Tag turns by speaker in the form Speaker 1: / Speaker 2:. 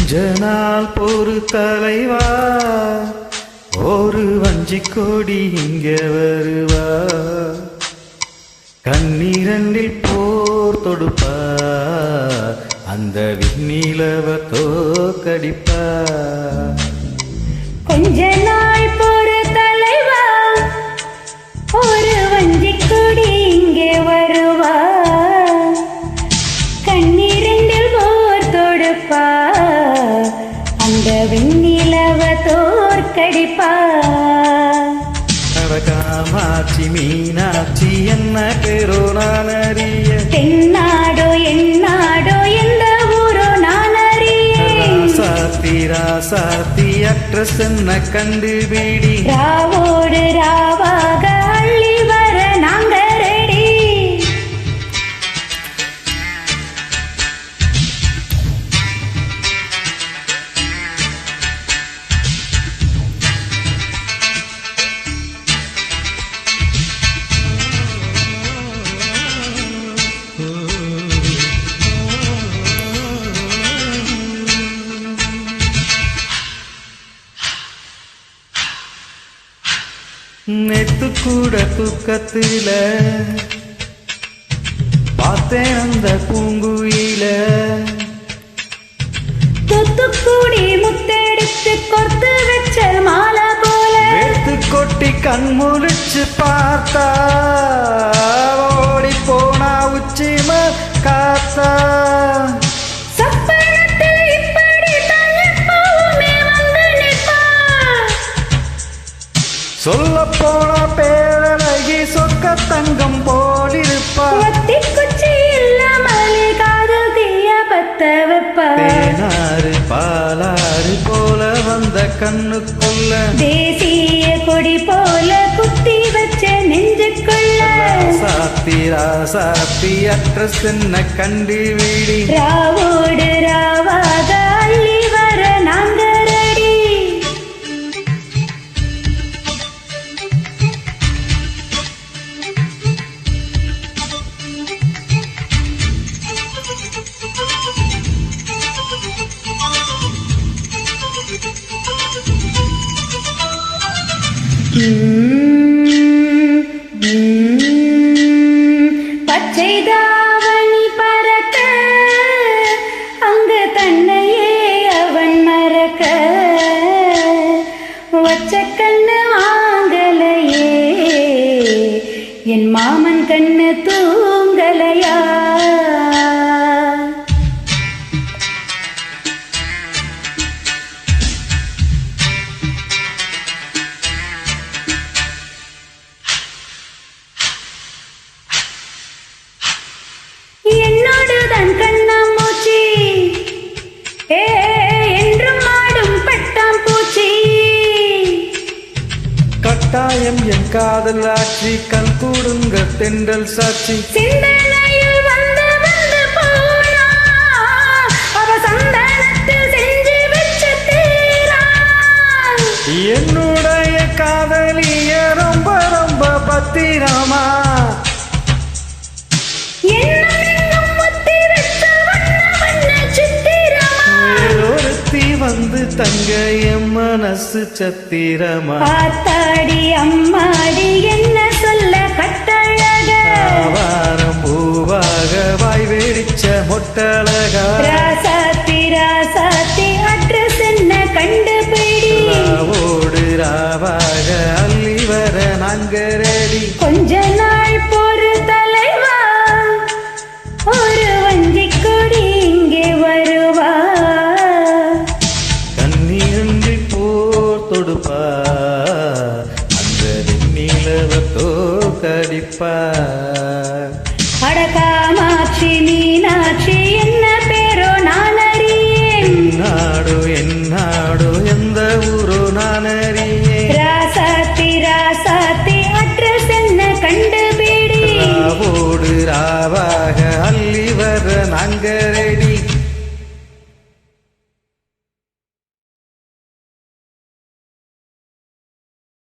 Speaker 1: கொஞ்ச நாள் பொறு தலைவா, ஒரு வஞ்சி கொடி இங்க வருவா, கண்ணீரண்டில் போர் தொடுப்பா, அந்த விண்ணிலவ தோக்கடிப்பா.
Speaker 2: கொஞ்ச நாள் பொறு தலைவா, ஒரு வஞ்சி கொடி இங்கே வருவா, கண்ணீரண்டில் போர் தொடுப்பா, அந்த விண்ணிலவ தோற்கடிப்பா.
Speaker 1: காமாட்சி மீனாட்சி என்ன பேரோ நான் அறிய,
Speaker 2: தென்னாடோ என்னாடோ எந்த ஊரோ நான் அறிய,
Speaker 1: ராசாத்தி ராசாத்தி அட்ரஸ் என்ன கண்டுபிடி,
Speaker 2: ராவோடு ராவாக அள்ளி வர நாங்க ரெடி.
Speaker 1: நேத்து கூட தூக்கத்துல பார்த்தேன் அந்த பூங்குயில,
Speaker 2: தூத்துக்குடி முத்தெடுத்து கொத்து வச்ச மாலை போல,
Speaker 1: எடுத்து கொட்டி கண் முழிச்சு பார்த்தா, ஓடி போனா உச்சிம காத்தா. சொல்ல போன பேரழகி சொக்க தங்கம் போலிருப்பா,
Speaker 2: குச்சி இல்லாமலே காதல் தீய பத்த வைப்பா.
Speaker 1: தேனாறு பாலாறு போல வந்த கண்ணுக்குள்ள,
Speaker 2: தேசிய கொடி போல குத்தி வச்ச நெஞ்சுக்குள்ள,
Speaker 1: சாத்தி ராசாத்தி அட்ரஸ் என்ன கண்டுபிடி,
Speaker 2: ராவோடு ராவாக அள்ளி வர நாங்க ரெடி. பச்சை தாவணி பறக்க, அங்கு தன்னையே அவன் மறக்க, வச்ச கண்ணு வாங்கலையே, என் மாமன் கண்ணு தூங்கலையா. என்னோடுதான் கண்ணாமூச்சி என்றும் ஆடும் பட்டாம் பூச்சி,
Speaker 1: கட்டாயம் என் காதல் ஆட்சி, கண் கூடுங்க தென்றல் சாட்சி,
Speaker 2: சிந்தனையில் வந்து வந்து போனா, அவ சந்தனத்தில் செஞ்சு வச்ச தீரா.
Speaker 1: என்னுடைய காதலிய ரொம்ப ரொம்ப பத்திரமா, வந்து தங்க என் மனசு சத்திரமா.
Speaker 2: ஆத்தாடி அம்மாடி என்ன சொல்ல கட்டழக,
Speaker 1: வாரம் பூவாக வாய் வெடிச்ச மொட்டழகா,
Speaker 2: ராசாத்தி ராசாத்தி அட்ரஸ் என்ன கண்டுபிடி,
Speaker 1: ராவோடு ராவாக அள்ளி வர நாங்க ரெடி.
Speaker 2: கொஞ்ச நாள் பொறு தலைவா, ஒரு வஞ்சி கொடி இங்கே வருவா,
Speaker 1: தொடுப்பா, அந்த விண்ணிலவ தோக்கடிப்பா.
Speaker 2: அட காமாட்சி மீனாட்சி என்ன பேரோ நான் அறியேன்,
Speaker 1: நாடோ என்னாடோ எந்த ஊரோ நான் அறியேன்,
Speaker 2: ராசாத்தி ராசாத்தி அட்ரஸ் என்ன கண்டுபிடி,
Speaker 1: ராவோடு ராவாக அள்ளி வர நாங்க